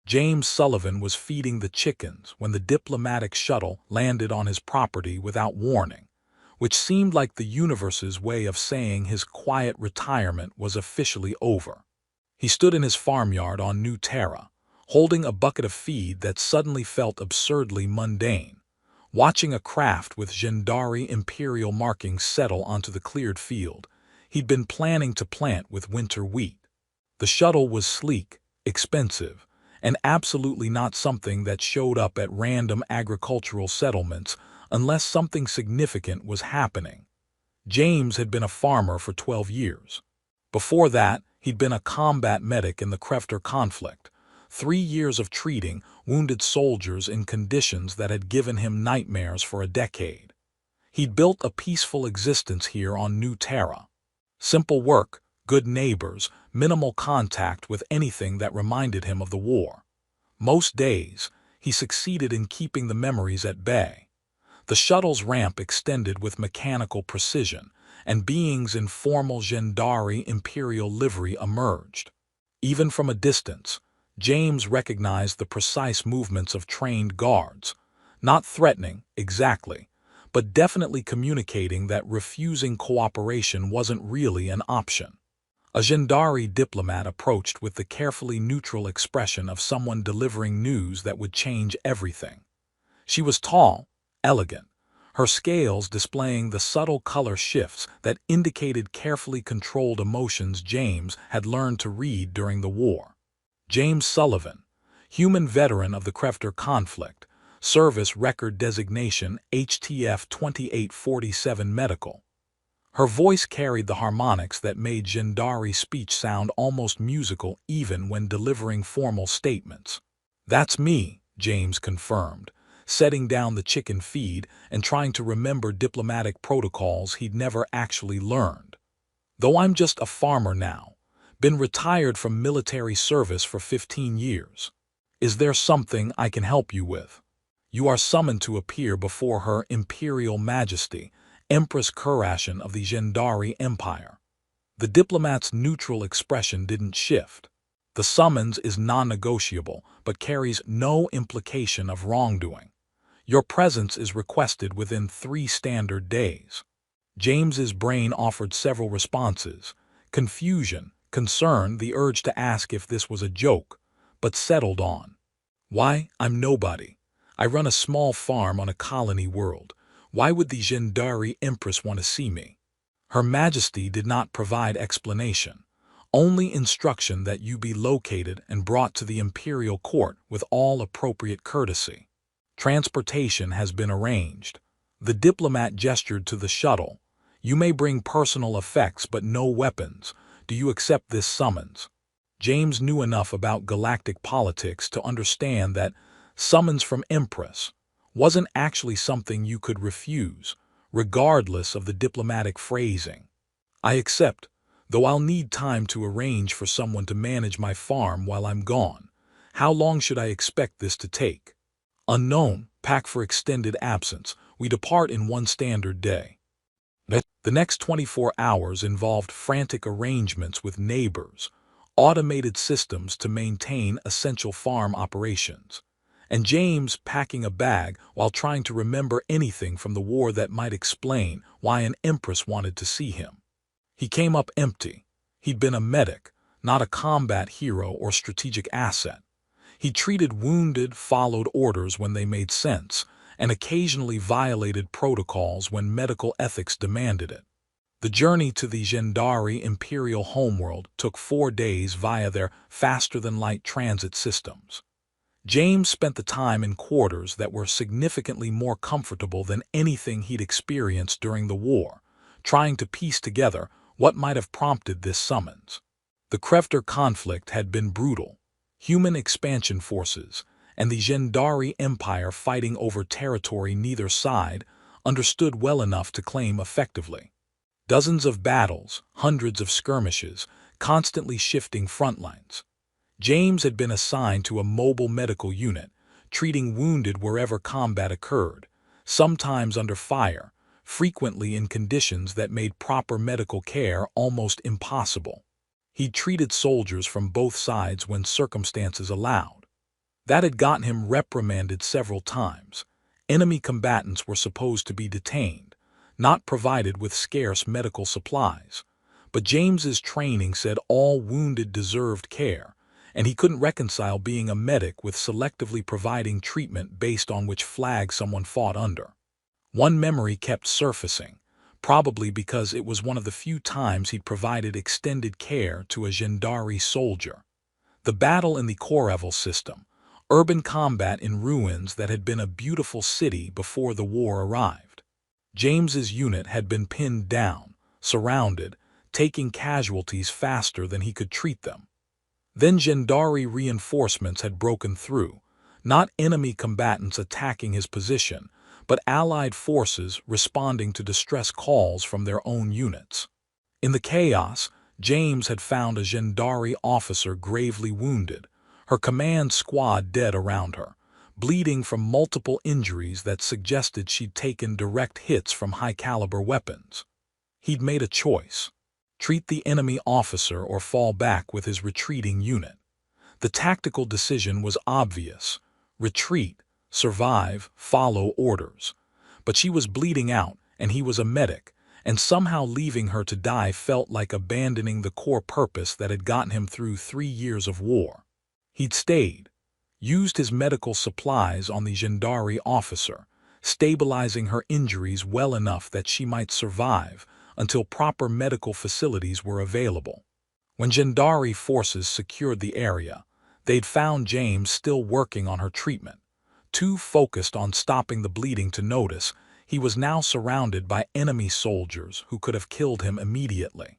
James Sullivan was feeding the chickens when the diplomatic shuttle landed on his property without warning, which seemed like the universe's way of saying his quiet retirement was officially over. He stood in his farmyard on New Terra, holding a bucket of feed that suddenly felt absurdly mundane, watching a craft with Gendari imperial markings settle onto the cleared field he'd been planning to plant with winter wheat. The shuttle was sleek, expensive, and absolutely not something that showed up at random agricultural settlements unless something significant was happening. James had been a farmer for 12 years. Before that, he'd been a combat medic in the Krefter conflict, 3 years of treating wounded soldiers in conditions that had given him nightmares for a decade. He'd built a peaceful existence here on New Terra. Simple work, good neighbors, minimal contact with anything that reminded him of the war. Most days, he succeeded in keeping the memories at bay. The shuttle's ramp extended with mechanical precision, and beings in formal Gendari imperial livery emerged. Even from a distance, James recognized the precise movements of trained guards, not threatening, exactly, but definitely communicating that refusing cooperation wasn't really an option. A Gendari diplomat approached with the carefully neutral expression of someone delivering news that would change everything. She was tall, elegant, her scales displaying the subtle color shifts that indicated carefully controlled emotions James had learned to read during the war. James Sullivan, human veteran of the Krefter conflict, service record designation HTF 2847 medical. Her voice carried the harmonics that made Gendari speech sound almost musical even when delivering formal statements. "That's me," James confirmed, setting down the chicken feed and trying to remember diplomatic protocols he'd never actually learned. "Though I'm just a farmer now, been retired from military service for 15 years. Is there something I can help you with?" "You are summoned to appear before Her Imperial Majesty, Empress Kurashin of the Gendari Empire." The diplomat's neutral expression didn't shift. "The summons is non-negotiable, but carries no implication of wrongdoing. Your presence is requested within 3 standard days." James's brain offered several responses: confusion, concern, the urge to ask if this was a joke, but settled on, "Why, I'm nobody. I run a small farm on a colony world. Why would the Gendari Empress want to see me?" Her Majesty did not provide explanation, only instruction that you be located and brought to the imperial court with all appropriate courtesy. Transportation has been arranged. The diplomat gestured to the shuttle. "You may bring personal effects but no weapons. Do you accept this summons?" James knew enough about galactic politics to understand that summons from Empress wasn't actually something you could refuse, regardless of the diplomatic phrasing. "I accept, though I'll need time to arrange for someone to manage my farm while I'm gone. How long should I expect this to take?" "Unknown, pack for extended absence. We depart in 1 standard day." The next 24 hours involved frantic arrangements with neighbors, automated systems to maintain essential farm operations, and James packing a bag while trying to remember anything from the war that might explain why an empress wanted to see him. He came up empty. He'd been a medic, not a combat hero or strategic asset. He treated wounded, followed orders when they made sense, and occasionally violated protocols when medical ethics demanded it. The journey to the Gendari imperial homeworld took 4 days via their faster-than-light transit systems. James spent the time in quarters that were significantly more comfortable than anything he'd experienced during the war, trying to piece together what might have prompted this summons. The Krefter conflict had been brutal. Human expansion forces and the Gendari Empire fighting over territory neither side understood well enough to claim effectively. Dozens of battles, hundreds of skirmishes, constantly shifting front lines. James had been assigned to a mobile medical unit, treating wounded wherever combat occurred, sometimes under fire, frequently in conditions that made proper medical care almost impossible. He treated soldiers from both sides when circumstances allowed. That had gotten him reprimanded several times. Enemy combatants were supposed to be detained, not provided with scarce medical supplies. But James's training said all wounded deserved care, and he couldn't reconcile being a medic with selectively providing treatment based on which flag someone fought under. One memory kept surfacing, probably because it was one of the few times he'd provided extended care to a Gendari soldier. The battle in the Korevel system, urban combat in ruins that had been a beautiful city before the war arrived. James's unit had been pinned down, surrounded, taking casualties faster than he could treat them. Then Gendari reinforcements had broken through, not enemy combatants attacking his position, but Allied forces responding to distress calls from their own units. In the chaos, James had found a Gendari officer gravely wounded, her command squad dead around her, bleeding from multiple injuries that suggested she'd taken direct hits from high-caliber weapons. He'd made a choice: treat the enemy officer or fall back with his retreating unit. The tactical decision was obvious: retreat, survive, follow orders. But she was bleeding out, and he was a medic, and somehow leaving her to die felt like abandoning the core purpose that had gotten him through 3 years of war. He'd stayed, used his medical supplies on the Gendari officer, stabilizing her injuries well enough that she might survive until proper medical facilities were available. When Gendari forces secured the area, they'd found James still working on her treatment. Too focused on stopping the bleeding to notice, he was now surrounded by enemy soldiers who could have killed him immediately.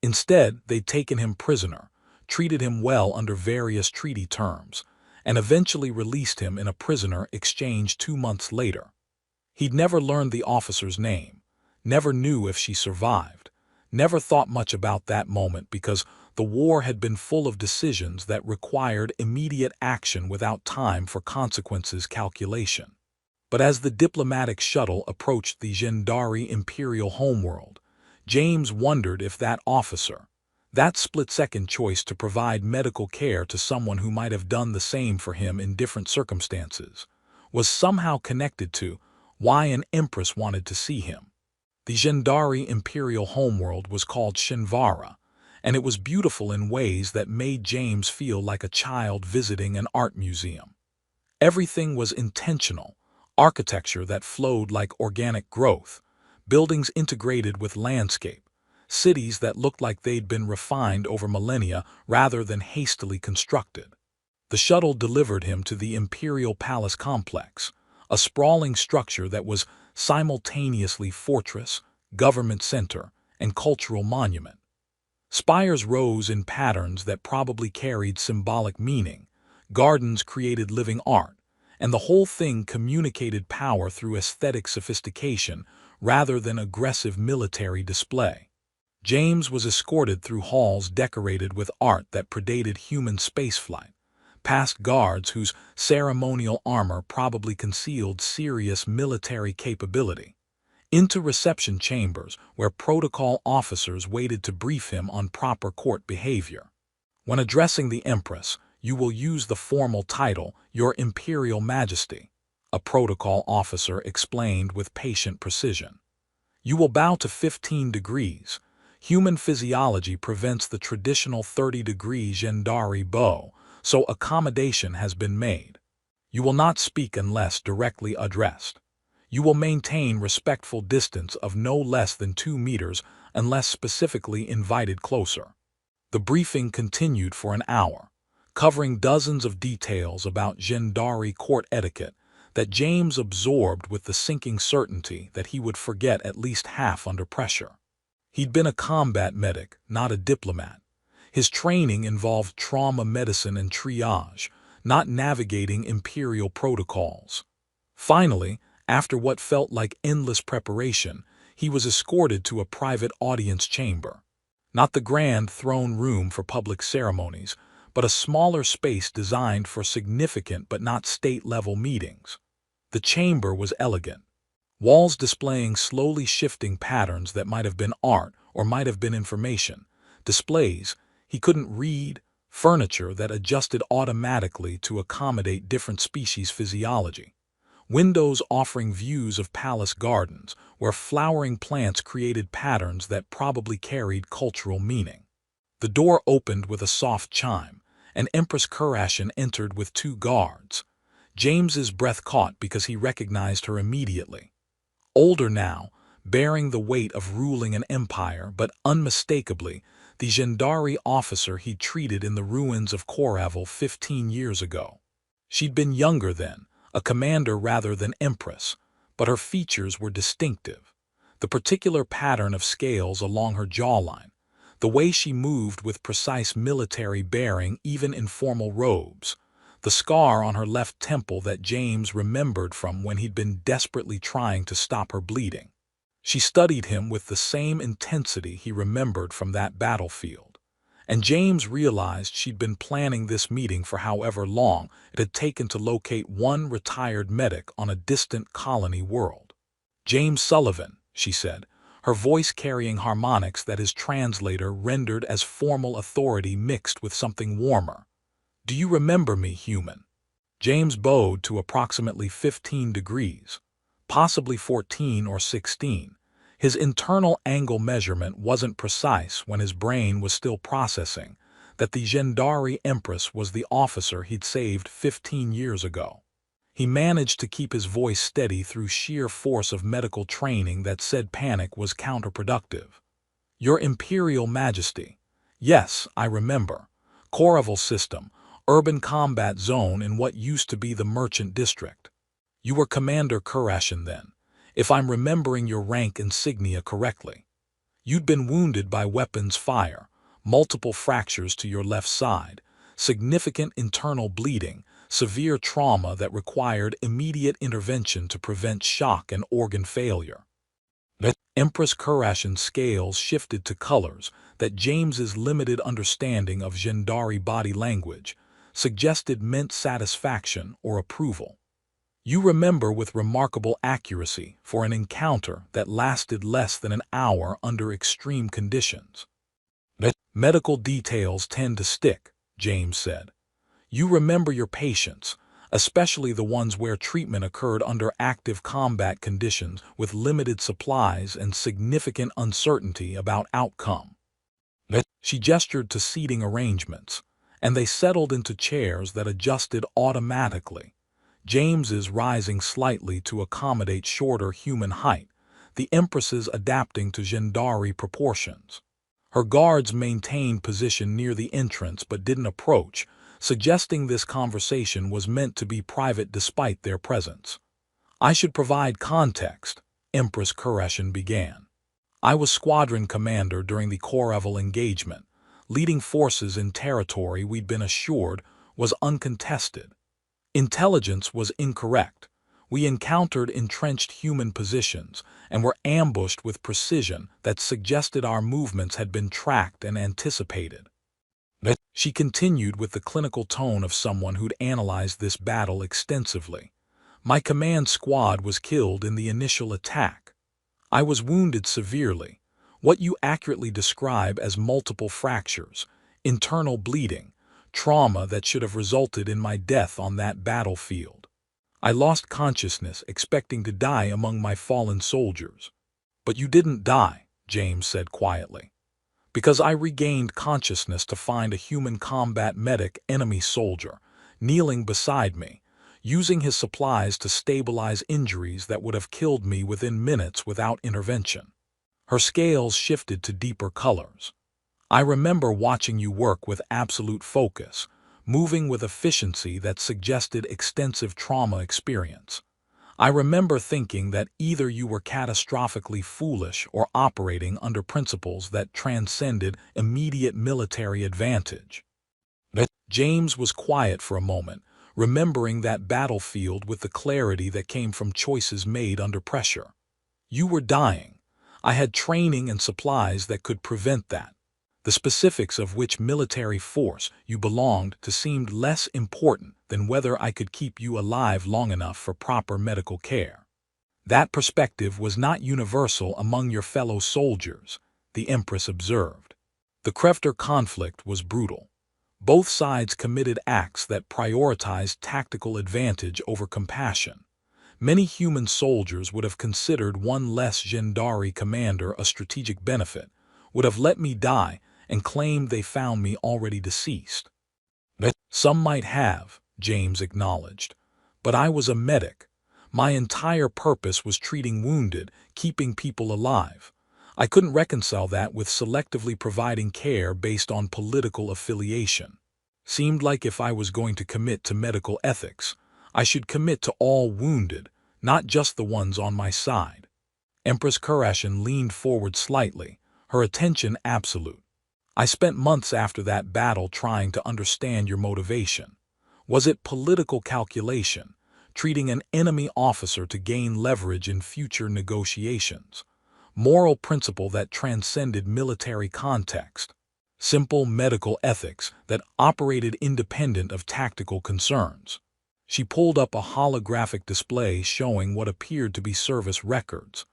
Instead, they'd taken him prisoner, treated him well under various treaty terms, and eventually released him in a prisoner exchange 2 months later. He'd never learned the officer's name, never knew if she survived, never thought much about that moment because the war had been full of decisions that required immediate action without time for consequences calculation. But as the diplomatic shuttle approached the Gendari Imperial homeworld, James wondered if that officer, that split-second choice to provide medical care to someone who might have done the same for him in different circumstances, was somehow connected to why an empress wanted to see him. The Gendari Imperial homeworld was called Shinvara, and it was beautiful in ways that made James feel like a child visiting an art museum. Everything was intentional, architecture that flowed like organic growth, buildings integrated with landscape, cities that looked like they'd been refined over millennia rather than hastily constructed. The shuttle delivered him to the Imperial Palace complex, a sprawling structure that was simultaneously fortress, government center, and cultural monument. Spires rose in patterns that probably carried symbolic meaning, gardens created living art, and the whole thing communicated power through aesthetic sophistication rather than aggressive military display. James was escorted through halls decorated with art that predated human spaceflight, past guards whose ceremonial armor probably concealed serious military capability, into reception chambers where protocol officers waited to brief him on proper court behavior. When addressing the Empress, you will use the formal title, Your Imperial Majesty, a protocol officer explained with patient precision. You will bow to 15 degrees. Human physiology prevents the traditional 30-degree Gendari bow, so accommodation has been made. You will not speak unless directly addressed. You will maintain respectful distance of no less than 2 meters unless specifically invited closer. The briefing continued for an hour, covering dozens of details about Gendari court etiquette that James absorbed with the sinking certainty that he would forget at least half under pressure. He'd been a combat medic, not a diplomat. His training involved trauma medicine and triage, not navigating imperial protocols. Finally, after what felt like endless preparation, he was escorted to a private audience chamber. Not the grand throne room for public ceremonies, but a smaller space designed for significant but not state-level meetings. The chamber was elegant, walls displaying slowly shifting patterns that might have been art or might have been information, displays he couldn't read, furniture that adjusted automatically to accommodate different species' physiology, windows offering views of palace gardens where flowering plants created patterns that probably carried cultural meaning. The door opened with a soft chime, and Empress Kurashin entered with 2 guards. James's breath caught because he recognized her immediately. Older now, bearing the weight of ruling an empire, but unmistakably the Gendari officer he'd treated in the ruins of Koravel 15 years ago. She'd been younger then, a commander rather than empress, but her features were distinctive. The particular pattern of scales along her jawline, the way she moved with precise military bearing even in formal robes, the scar on her left temple that James remembered from when he'd been desperately trying to stop her bleeding. She studied him with the same intensity he remembered from that battlefield, and James realized she'd been planning this meeting for however long it had taken to locate one retired medic on a distant colony world. "James Sullivan," she said, her voice carrying harmonics that his translator rendered as formal authority mixed with something warmer. "Do you remember me, human?" James bowed to approximately 15 degrees, possibly 14 or 16. His internal angle measurement wasn't precise when his brain was still processing that the Gendari Empress was the officer he'd saved 15 years ago. He managed to keep his voice steady through sheer force of medical training that said panic was counterproductive. "Your Imperial Majesty. Yes, I remember. Koravel System, urban combat zone in what used to be the Merchant District. You were Commander Kurashin then, if I'm remembering your rank insignia correctly. You'd been wounded by weapons fire, multiple fractures to your left side, significant internal bleeding, severe trauma that required immediate intervention to prevent shock and organ failure." Empress Kurashin's scales shifted to colors that James's limited understanding of Gendari body language suggested meant satisfaction or approval. "You remember with remarkable accuracy for an encounter that lasted less than an hour under extreme conditions." "Medical details tend to stick," James said. "You remember your patients, especially the ones where treatment occurred under active combat conditions with limited supplies and significant uncertainty about outcome." She gestured to seating arrangements, and they settled into chairs that adjusted automatically, James's rising slightly to accommodate shorter human height, the Empress's adapting to Gendari proportions. Her guards maintained position near the entrance but didn't approach, suggesting this conversation was meant to be private despite their presence. "I should provide context," Empress Kurashin began. "I was squadron commander during the Koravel engagement, leading forces in territory we'd been assured was uncontested. Intelligence was incorrect. We encountered entrenched human positions and were ambushed with precision that suggested our movements had been tracked and anticipated." She continued with the clinical tone of someone who'd analyzed this battle extensively. "My command squad was killed in the initial attack. I was wounded severely, what you accurately describe as multiple fractures, internal bleeding, trauma that should have resulted in my death on that battlefield. I lost consciousness expecting to die among my fallen soldiers." "But you didn't die," James said quietly. "Because I regained consciousness to find a human combat medic enemy soldier, kneeling beside me, using his supplies to stabilize injuries that would have killed me within minutes without intervention." Her scales shifted to deeper colors. "I remember watching you work with absolute focus, moving with efficiency that suggested extensive trauma experience. I remember thinking that either you were catastrophically foolish or operating under principles that transcended immediate military advantage." James was quiet for a moment, remembering that battlefield with the clarity that came from choices made under pressure. "You were dying. I had training and supplies that could prevent that. The specifics of which military force you belonged to seemed less important than whether I could keep you alive long enough for proper medical care. That perspective was not universal among your fellow soldiers," the Empress observed. "The Krefter conflict was brutal. Both sides committed acts that prioritized tactical advantage over compassion. Many human soldiers would have considered one less Gendari commander a strategic benefit, would have let me die, and claimed they found me already deceased. Some might have, James acknowledged. But I was a medic. My entire purpose was treating wounded, keeping people alive. I couldn't reconcile that with selectively providing care based on political affiliation. Seemed like if I was going to commit to medical ethics, I should commit to all wounded, not just the ones on my side. Empress Kurashin leaned forward slightly, her attention absolute. I spent months after that battle trying to understand your motivation. Was it political calculation, treating an enemy officer to gain leverage in future negotiations? Moral principle that transcended military context? Simple medical ethics that operated independent of tactical concerns? She pulled up a holographic display showing what appeared to be service records.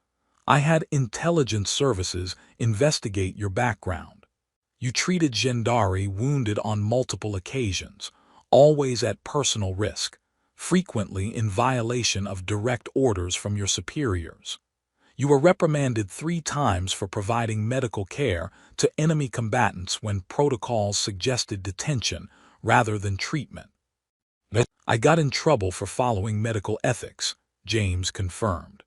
I had intelligence services investigate your background. You treated Gendari wounded on multiple occasions, always at personal risk, frequently in violation of direct orders from your superiors. You were reprimanded 3 times for providing medical care to enemy combatants when protocols suggested detention rather than treatment. I got in trouble for following medical ethics, James confirmed.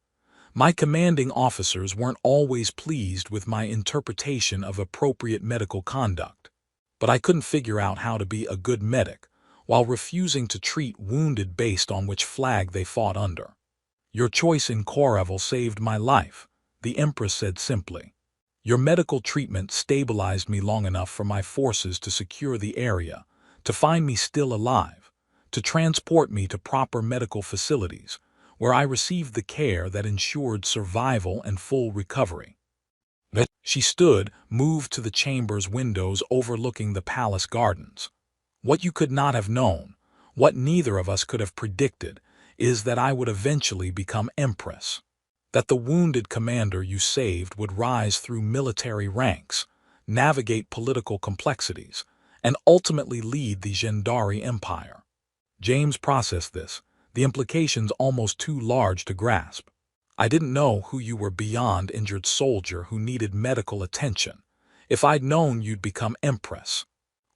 My commanding officers weren't always pleased with my interpretation of appropriate medical conduct, but I couldn't figure out how to be a good medic while refusing to treat wounded based on which flag they fought under. Your choice in Korevel saved my life, the Empress said simply. Your medical treatment stabilized me long enough for my forces to secure the area, to find me still alive, to transport me to proper medical facilities, where I received the care that ensured survival and full recovery. She stood, moved to the chamber's windows overlooking the palace gardens. What you could not have known, what neither of us could have predicted, is that I would eventually become Empress. That the wounded commander you saved would rise through military ranks, navigate political complexities, and ultimately lead the Gendari Empire. James processed this, the implications almost too large to grasp. I didn't know who you were beyond injured soldier who needed medical attention. If I'd known you'd become Empress,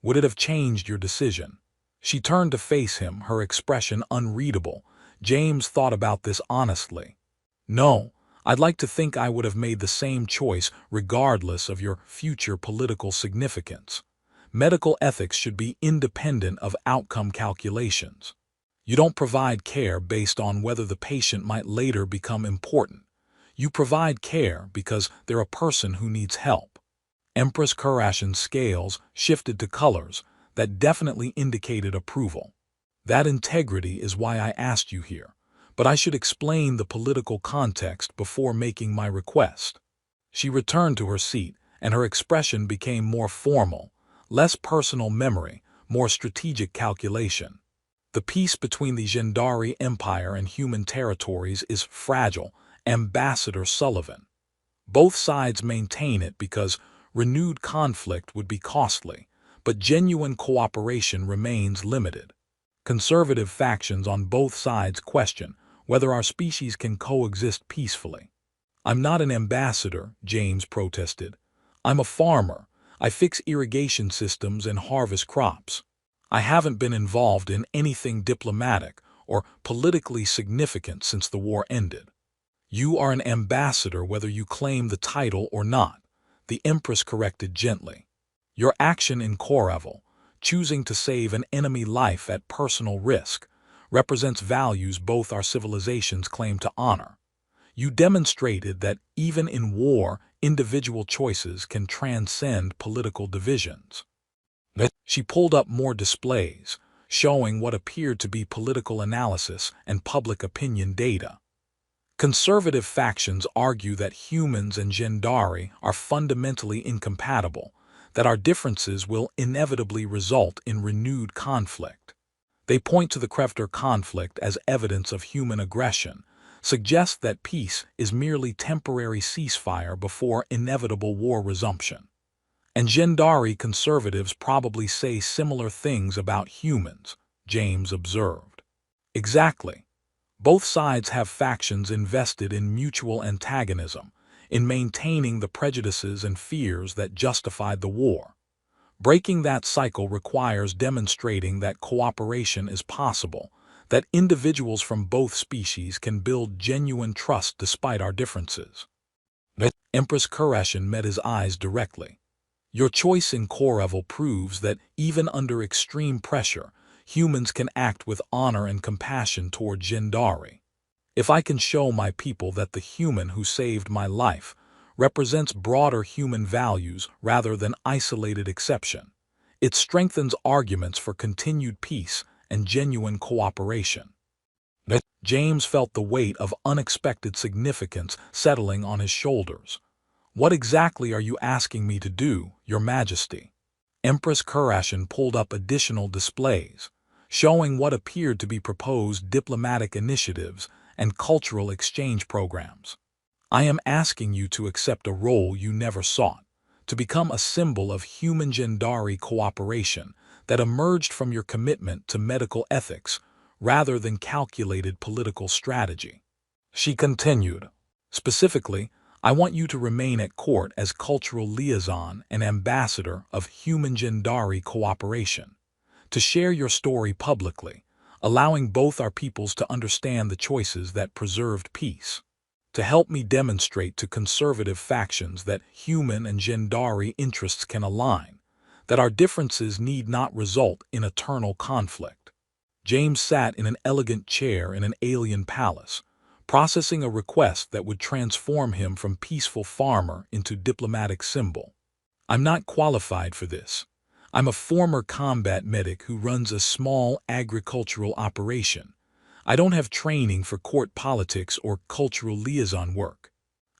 would it have changed your decision? She turned to face him, her expression unreadable. James thought about this honestly. No, I'd like to think I would have made the same choice regardless of your future political significance. Medical ethics should be independent of outcome calculations. You don't provide care based on whether the patient might later become important. You provide care because they're a person who needs help. Empress Kurashin's scales shifted to colors that definitely indicated approval. That integrity is why I asked you here, but I should explain the political context before making my request. She returned to her seat, and her expression became more formal, less personal memory, more strategic calculation. The peace between the Gendari Empire and human territories is fragile, Ambassador Sullivan. Both sides maintain it because renewed conflict would be costly, but genuine cooperation remains limited. Conservative factions on both sides question whether our species can coexist peacefully. I'm not an ambassador, James protested. I'm a farmer. I fix irrigation systems and harvest crops. I haven't been involved in anything diplomatic or politically significant since the war ended. You are an ambassador whether you claim the title or not, the Empress corrected gently. Your action in Korevel, choosing to save an enemy life at personal risk, represents values both our civilizations claim to honor. You demonstrated that even in war, individual choices can transcend political divisions. She pulled up more displays, showing what appeared to be political analysis and public opinion data. Conservative factions argue that humans and Gendari are fundamentally incompatible, that our differences will inevitably result in renewed conflict. They point to the Krefter conflict as evidence of human aggression, suggest that peace is merely temporary ceasefire before inevitable war resumption. And Gendari conservatives probably say similar things about humans, James observed. Exactly. Both sides have factions invested in mutual antagonism, in maintaining the prejudices and fears that justified the war. Breaking that cycle requires demonstrating that cooperation is possible, that individuals from both species can build genuine trust despite our differences. Empress Kureshin met his eyes directly. Your choice in Korevel proves that even under extreme pressure, humans can act with honor and compassion toward Gendari. If I can show my people that the human who saved my life represents broader human values rather than isolated exception, it strengthens arguments for continued peace and genuine cooperation. James felt the weight of unexpected significance settling on his shoulders. What exactly are you asking me to do, Your Majesty? Empress Kureshin pulled up additional displays, showing what appeared to be proposed diplomatic initiatives and cultural exchange programs. I am asking you to accept a role you never sought, to become a symbol of human Gendari cooperation that emerged from your commitment to medical ethics rather than calculated political strategy. She continued, specifically, I want you to remain at court as cultural liaison and ambassador of human Gendari cooperation, to share your story publicly, allowing both our peoples to understand the choices that preserved peace, to help me demonstrate to conservative factions that human and Gendari interests can align, that our differences need not result in eternal conflict. James sat in an elegant chair in an alien palace, processing a request that would transform him from peaceful farmer into diplomatic symbol. I'm not qualified for this. I'm a former combat medic who runs a small agricultural operation. I don't have training for court politics or cultural liaison work.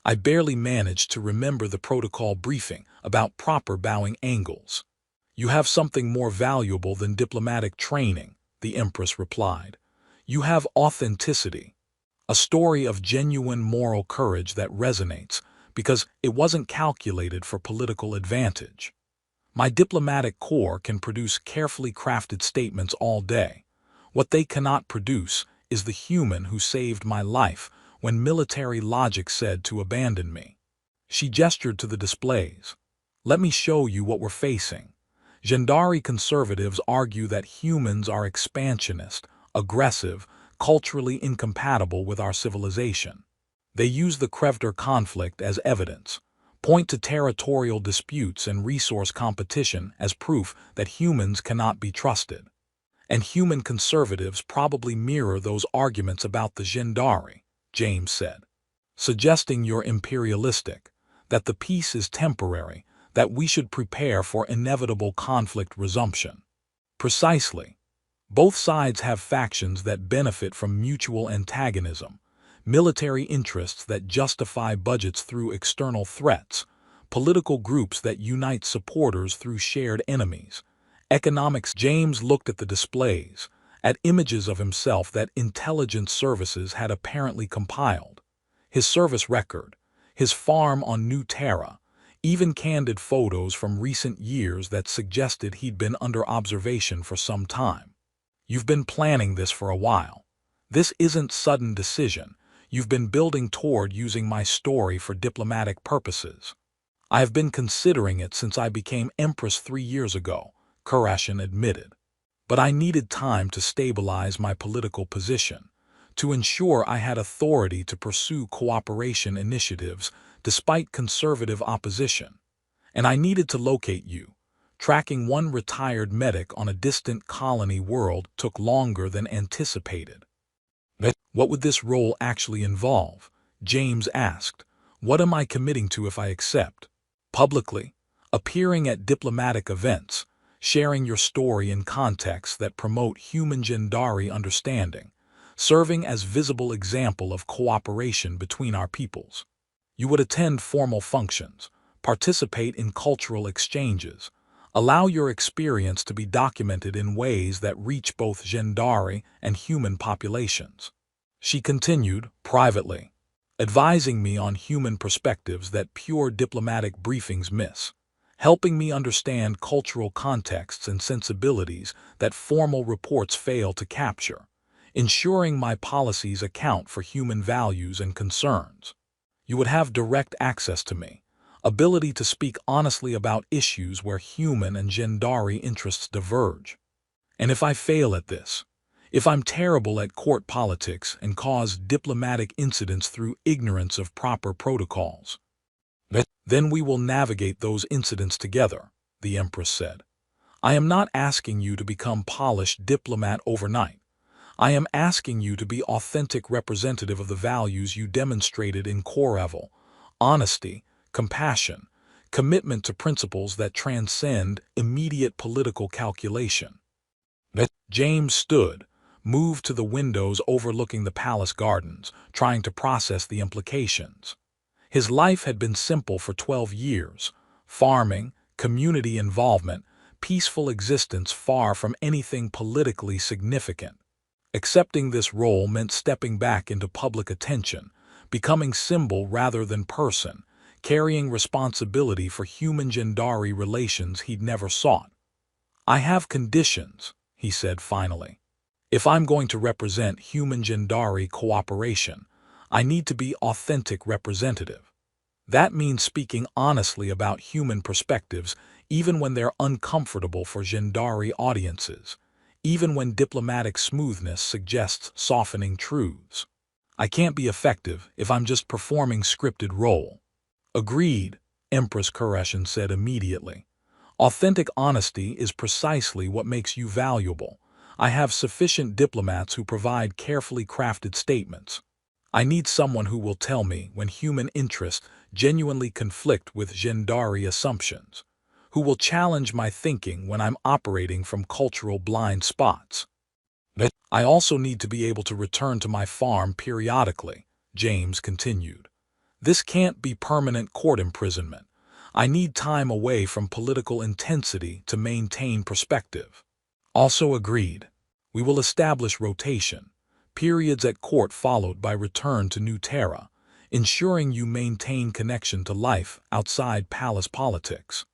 I barely managed to remember the protocol briefing about proper bowing angles. You have something more valuable than diplomatic training, the Empress replied. You have authenticity. A story of genuine moral courage that resonates because it wasn't calculated for political advantage. My diplomatic corps can produce carefully crafted statements all day. What they cannot produce is the human who saved my life when military logic said to abandon me. She gestured to the displays. Let me show you what we're facing. Gendari conservatives argue that humans are expansionist, aggressive, culturally incompatible with our civilization. They use the Krevder conflict as evidence, point to territorial disputes and resource competition as proof that humans cannot be trusted. And human conservatives probably mirror those arguments about the Gendari, James said, suggesting you're imperialistic, that the peace is temporary, that we should prepare for inevitable conflict resumption. Precisely. Both sides have factions that benefit from mutual antagonism, military interests that justify budgets through external threats, political groups that unite supporters through shared enemies, economics. James looked at the displays, at images of himself that intelligence services had apparently compiled, his service record, his farm on New Terra, even candid photos from recent years that suggested he'd been under observation for some time. You've been planning this for a while. This isn't sudden decision. You've been building toward using my story for diplomatic purposes. I have been considering it since I became Empress 3 years ago, Kureshin admitted. But I needed time to stabilize my political position, to ensure I had authority to pursue cooperation initiatives despite conservative opposition. And I needed to locate you. Tracking one retired medic on a distant colony world took longer than anticipated. What would this role actually involve? James asked. What am I committing to if I accept? Publicly, appearing at diplomatic events, sharing your story in contexts that promote human Gendari understanding, serving as visible example of cooperation between our peoples. You would attend formal functions, participate in cultural exchanges, allow your experience to be documented in ways that reach both Gendari and human populations. She continued, privately, advising me on human perspectives that pure diplomatic briefings miss, helping me understand cultural contexts and sensibilities that formal reports fail to capture, ensuring my policies account for human values and concerns. You would have direct access to me, ability to speak honestly about issues where human and Gendari interests diverge. And if I fail at this, if I'm terrible at court politics and cause diplomatic incidents through ignorance of proper protocols, then we will navigate those incidents together, the Empress said. I am not asking you to become polished diplomat overnight. I am asking you to be authentic representative of the values you demonstrated in Korevel: honesty, compassion, commitment to principles that transcend immediate political calculation. James stood, moved to the windows overlooking the palace gardens, trying to process the implications. His life had been simple for 12 years: farming, community involvement, peaceful existence far from anything politically significant. Accepting this role meant stepping back into public attention, becoming symbol rather than person, carrying responsibility for human Gendari relations he'd never sought. I have conditions, he said finally. If I'm going to represent human Gendari cooperation, I need to be authentic representative. That means speaking honestly about human perspectives even when they're uncomfortable for Gendari audiences, even when diplomatic smoothness suggests softening truths. I can't be effective if I'm just performing scripted role. Agreed, Empress Kureshin said immediately. Authentic honesty is precisely what makes you valuable. I have sufficient diplomats who provide carefully crafted statements. I need someone who will tell me when human interests genuinely conflict with Gendari assumptions, who will challenge my thinking when I'm operating from cultural blind spots. I also need to be able to return to my farm periodically, James continued. This can't be permanent court imprisonment. I need time away from political intensity to maintain perspective. Also agreed. We will establish rotation, periods at court followed by return to New Terra, ensuring you maintain connection to life outside palace politics.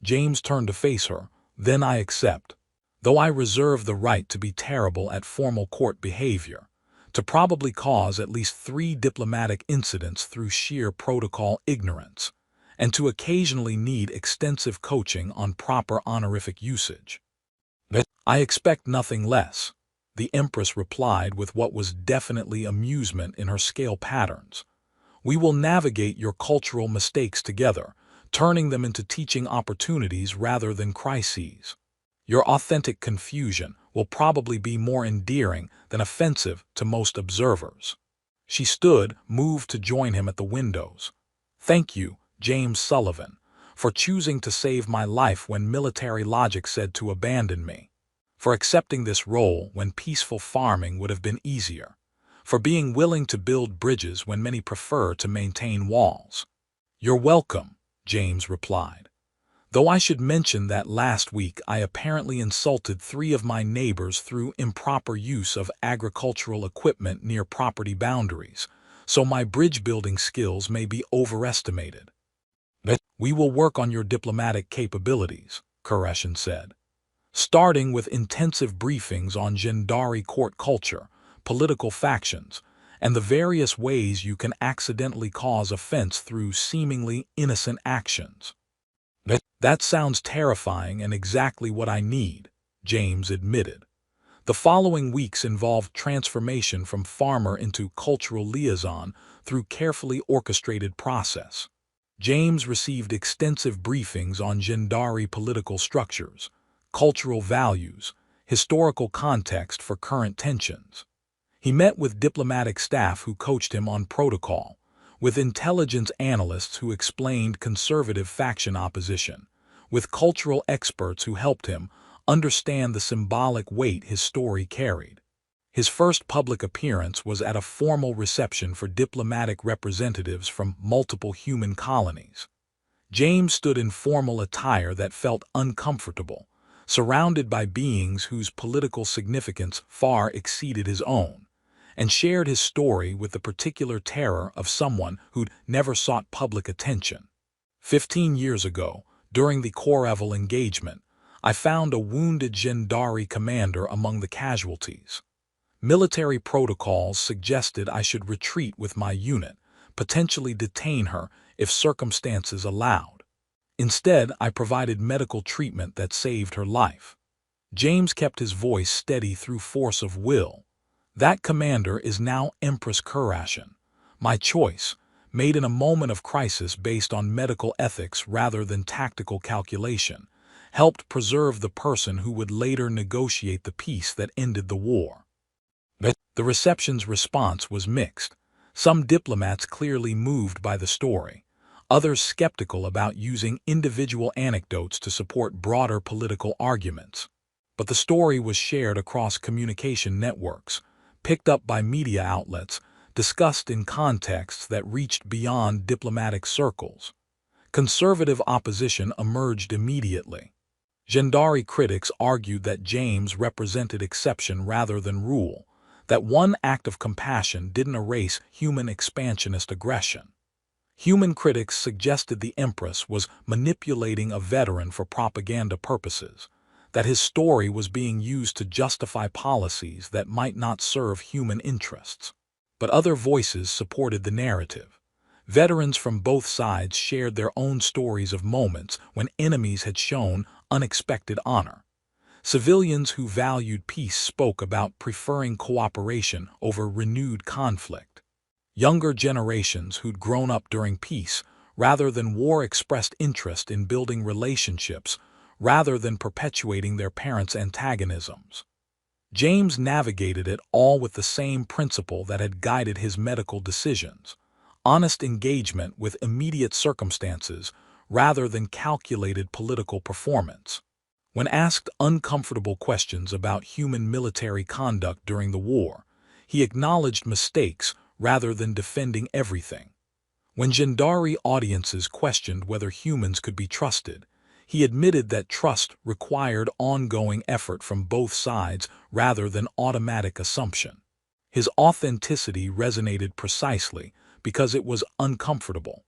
James turned to face her. Then I accept. Though I reserve the right to be terrible at formal court behavior, to probably cause at least 3 diplomatic incidents through sheer protocol ignorance, and to occasionally need extensive coaching on proper honorific usage. I expect nothing less, the Empress replied with what was definitely amusement in her scale patterns. We will navigate your cultural mistakes together, turning them into teaching opportunities rather than crises. Your authentic confusion will probably be more endearing than offensive to most observers. She stood, moved to join him at the windows. Thank you, James Sullivan, for choosing to save my life when military logic said to abandon me, for accepting this role when peaceful farming would have been easier, for being willing to build bridges when many prefer to maintain walls. You're welcome, James replied. Though I should mention that last week I apparently insulted 3 of my neighbors through improper use of agricultural equipment near property boundaries, so my bridge-building skills may be overestimated. We will work on your diplomatic capabilities, Kureshin said, starting with intensive briefings on Gendari court culture, political factions, and the various ways you can accidentally cause offense through seemingly innocent actions. That sounds terrifying and exactly what I need, James admitted. The following weeks involved transformation from farmer into cultural liaison through carefully orchestrated process. James received extensive briefings on Gendari political structures, cultural values, historical context for current tensions. He met with diplomatic staff who coached him on protocol, with intelligence analysts who explained conservative faction opposition, with cultural experts who helped him understand the symbolic weight his story carried. His first public appearance was at a formal reception for diplomatic representatives from multiple human colonies. James stood in formal attire that felt uncomfortable, surrounded by beings whose political significance far exceeded his own, and shared his story with the particular terror of someone who'd never sought public attention. 15 years ago, During the Koreval engagement, I found a wounded Gendari commander among the casualties. Military protocols suggested I should retreat with my unit, potentially detain her if circumstances allowed. Instead, I provided medical treatment that saved her life. James kept his voice steady through force of will. That commander is now Empress Kurashin. My choice, made in a moment of crisis based on medical ethics rather than tactical calculation, helped preserve the person who would later negotiate the peace that ended the war. The reception's response was mixed. Some diplomats clearly moved by the story, others skeptical about using individual anecdotes to support broader political arguments. But the story was shared across communication networks, picked up by media outlets, discussed in contexts that reached beyond diplomatic circles. Conservative opposition emerged immediately. Gendari critics argued that James represented exception rather than rule, that one act of compassion didn't erase human expansionist aggression. Human critics suggested the Empress was manipulating a veteran for propaganda purposes, that his story was being used to justify policies that might not serve human interests. But other voices supported the narrative. Veterans from both sides shared their own stories of moments when enemies had shown unexpected honor. Civilians who valued peace spoke about preferring cooperation over renewed conflict. Younger generations who'd grown up during peace rather than war expressed interest in building relationships rather than perpetuating their parents' antagonisms. James navigated it all with the same principle that had guided his medical decisions: honest engagement with immediate circumstances rather than calculated political performance. When asked uncomfortable questions about human military conduct during the war, he acknowledged mistakes rather than defending everything. When Gendari audiences questioned whether humans could be trusted, he admitted that trust required ongoing effort from both sides rather than automatic assumption. His authenticity resonated precisely because it was uncomfortable.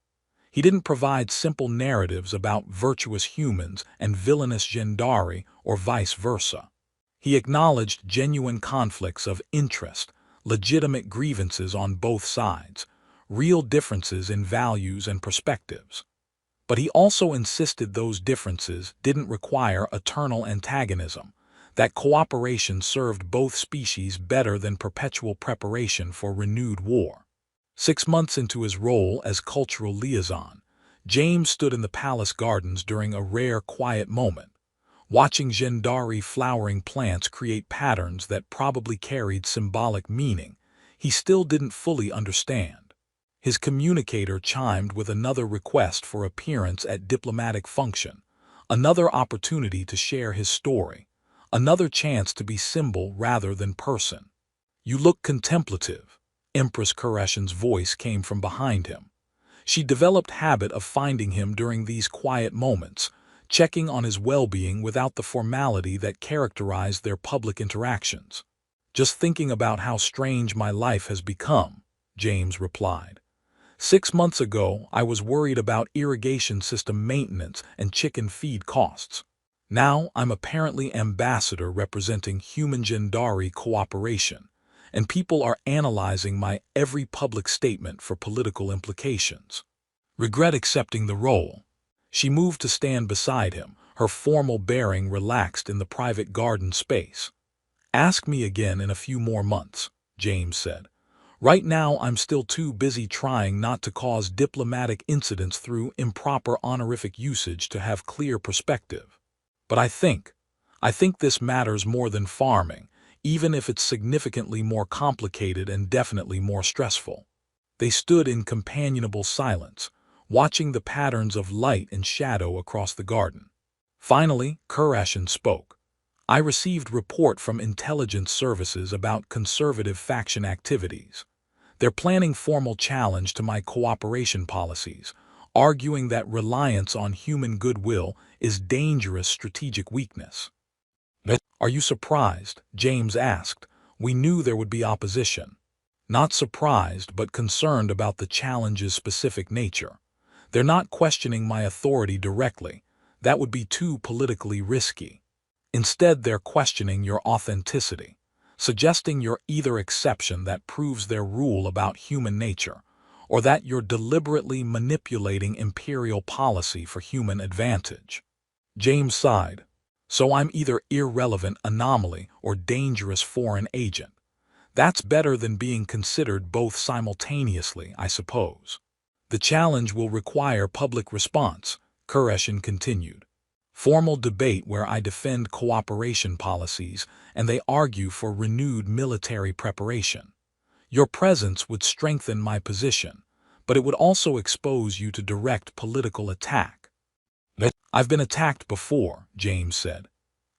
He didn't provide simple narratives about virtuous humans and villainous Gendari or vice versa. He acknowledged genuine conflicts of interest, legitimate grievances on both sides, real differences in values and perspectives. But he also insisted those differences didn't require eternal antagonism, that cooperation served both species better than perpetual preparation for renewed war. 6 months into his role as cultural liaison, James stood in the palace gardens during a rare quiet moment, watching Gendari flowering plants create patterns that probably carried symbolic meaning he still didn't fully understand. His communicator chimed with another request for appearance at diplomatic function, another opportunity to share his story, another chance to be symbol rather than person. "You look contemplative." Empress Kurashin's voice came from behind him. She developed habit of finding him during these quiet moments, checking on his well-being without the formality that characterized their public interactions. "Just thinking about how strange my life has become," James replied. 6 months ago, I was worried about irrigation system maintenance and chicken feed costs. Now I'm apparently ambassador representing human Gendari cooperation, and people are analyzing my every public statement for political implications. Regret accepting the role. She moved to stand beside him, her formal bearing relaxed in the private garden space. "Ask me again in a few more months," James said. "Right now I'm still too busy trying not to cause diplomatic incidents through improper honorific usage to have clear perspective. But I think this matters more than farming, even if it's significantly more complicated and definitely more stressful." They stood in companionable silence, watching the patterns of light and shadow across the garden. Finally, Kurashin spoke. "I received report from intelligence services about conservative faction activities. They're planning formal challenge to my cooperation policies, arguing that reliance on human goodwill is dangerous strategic weakness." "Are you surprised?" James asked. "We knew there would be opposition." "Not surprised, but concerned about the challenge's specific nature. They're not questioning my authority directly. That would be too politically risky. Instead, they're questioning your authenticity, suggesting you're either exception that proves their rule about human nature, or that you're deliberately manipulating imperial policy for human advantage. James sighed. So I'm either irrelevant anomaly or dangerous foreign agent. That's better than being considered both simultaneously, I suppose. The challenge will require public response, Qureshi continued. Formal debate where I defend cooperation policies and they argue for renewed military preparation. Your presence would strengthen my position, but it would also expose you to direct political attack. I've been attacked before, James said.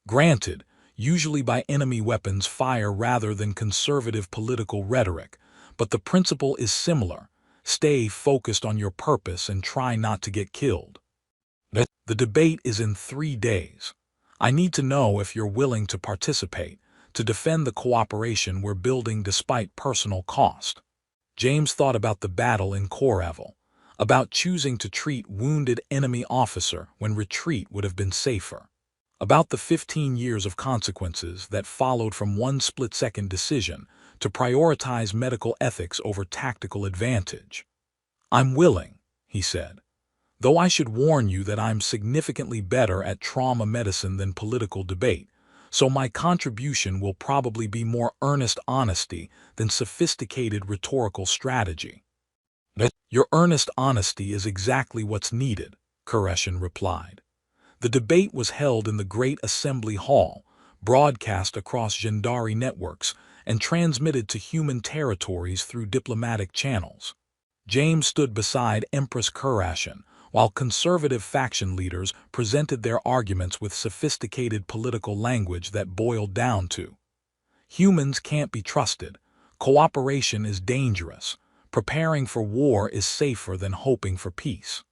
Granted, usually by enemy weapons fire rather than conservative political rhetoric, but the principle is similar. Stay focused on your purpose and try not to get killed. The debate is in 3 days. I need to know if you're willing to participate, to defend the cooperation we're building despite personal cost. James thought about the battle in Koravel, about choosing to treat wounded enemy officer when retreat would have been safer, about the 15 years of consequences that followed from one split-second decision to prioritize medical ethics over tactical advantage. I'm willing, he said, though I should warn you that I'm significantly better at trauma medicine than political debate, so my contribution will probably be more earnest honesty than sophisticated rhetorical strategy. Your earnest honesty is exactly what's needed, Qureshi replied. The debate was held in the Great Assembly Hall, broadcast across Gendari networks, and transmitted to human territories through diplomatic channels. James stood beside Empress Qureshi, while conservative faction leaders presented their arguments with sophisticated political language that boiled down to: humans can't be trusted, cooperation is dangerous, preparing for war is safer than hoping for peace.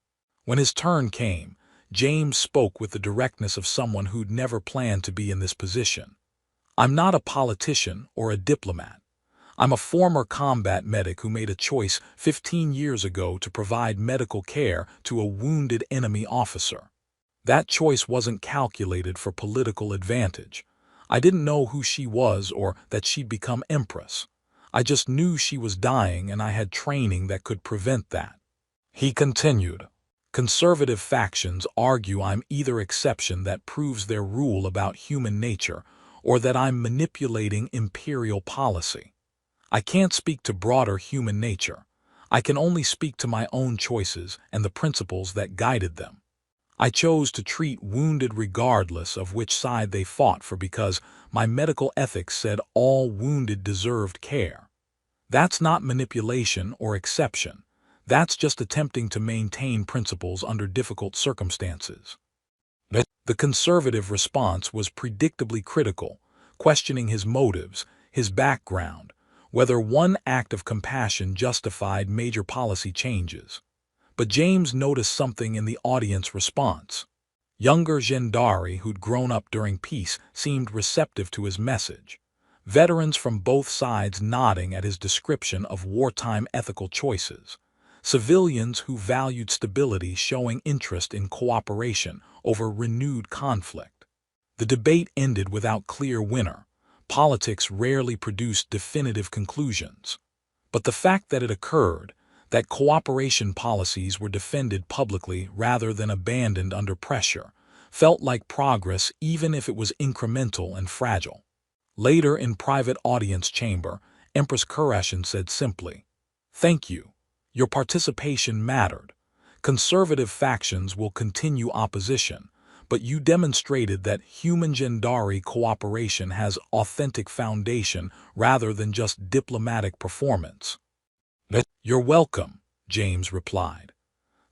When his turn came, James spoke with the directness of someone who'd never planned to be in this position. I'm not a politician or a diplomat. I'm a former combat medic who made a choice 15 years ago to provide medical care to a wounded enemy officer. That choice wasn't calculated for political advantage. I didn't know who she was or that she'd become empress. I just knew she was dying and I had training that could prevent that. He continued. Conservative factions argue I'm either exception that proves their rule about human nature or that I'm manipulating imperial policy. I can't speak to broader human nature. I can only speak to my own choices and the principles that guided them. I chose to treat wounded regardless of which side they fought for because my medical ethics said all wounded deserved care. That's not manipulation or exception. That's just attempting to maintain principles under difficult circumstances. The conservative response was predictably critical, questioning his motives, his background, whether one act of compassion justified major policy changes. But James noticed something in the audience response. Younger Gendari who'd grown up during peace seemed receptive to his message. Veterans from both sides nodding at his description of wartime ethical choices. Civilians who valued stability showing interest in cooperation over renewed conflict. The debate ended without clear winner. Politics rarely produced definitive conclusions. But the fact that it occurred, that cooperation policies were defended publicly rather than abandoned under pressure, felt like progress even if it was incremental and fragile. Later in private audience chamber, Empress Qureshi said simply, "Thank you. Your participation mattered. Conservative factions will continue opposition, but you demonstrated that human Gendari cooperation has authentic foundation rather than just diplomatic performance." "You're welcome," James replied.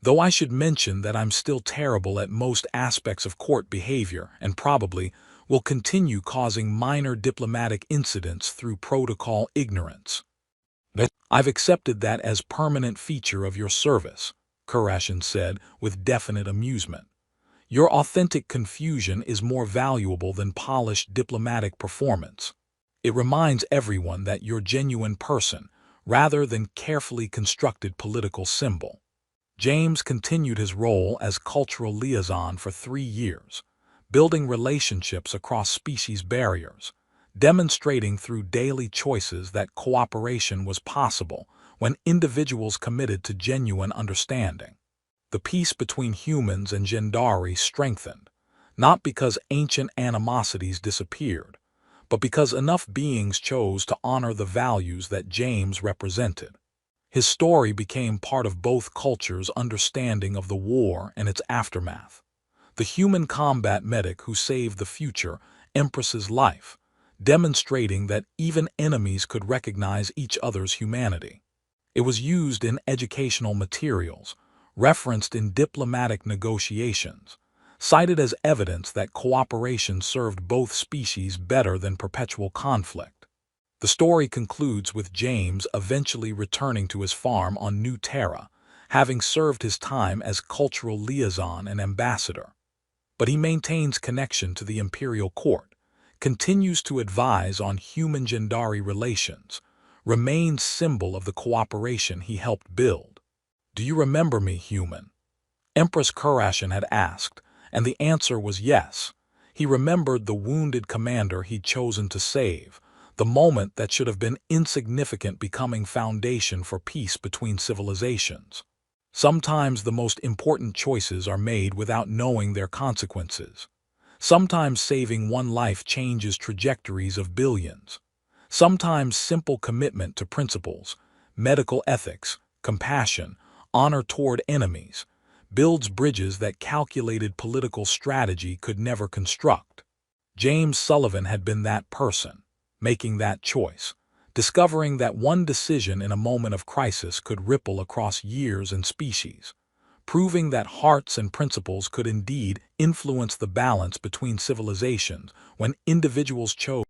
"Though I should mention that I'm still terrible at most aspects of court behavior and probably will continue causing minor diplomatic incidents through protocol ignorance." "I've accepted that as permanent feature of your service," Qureshi said with definite amusement. "Your authentic confusion is more valuable than polished diplomatic performance. It reminds everyone that you're a genuine person, rather than carefully constructed political symbol." James continued his role as cultural liaison for 3 years, building relationships across species barriers, demonstrating through daily choices that cooperation was possible when individuals committed to genuine understanding. The peace between humans and Gendari strengthened, not because ancient animosities disappeared, but because enough beings chose to honor the values that James represented. His story became part of both cultures' understanding of the war and its aftermath. The human combat medic who saved the future Empress's life, demonstrating that even enemies could recognize each other's humanity. It was used in educational materials, referenced in diplomatic negotiations, cited as evidence that cooperation served both species better than perpetual conflict. The story concludes with James eventually returning to his farm on New Terra, having served his time as cultural liaison and ambassador. But he maintains connection to the imperial court, continues to advise on human-Gendari relations, remains symbol of the cooperation he helped build. "Do you remember me, human?" Empress Kurashin had asked, and the answer was yes. He remembered the wounded commander he'd chosen to save, the moment that should have been insignificant becoming foundation for peace between civilizations. Sometimes the most important choices are made without knowing their consequences. Sometimes saving one life changes trajectories of billions. Sometimes simple commitment to principles, medical ethics, compassion, honor toward enemies, builds bridges that calculated political strategy could never construct. James Sullivan had been that person, making that choice, discovering that one decision in a moment of crisis could ripple across years and species, proving that hearts and principles could indeed influence the balance between civilizations when individuals chose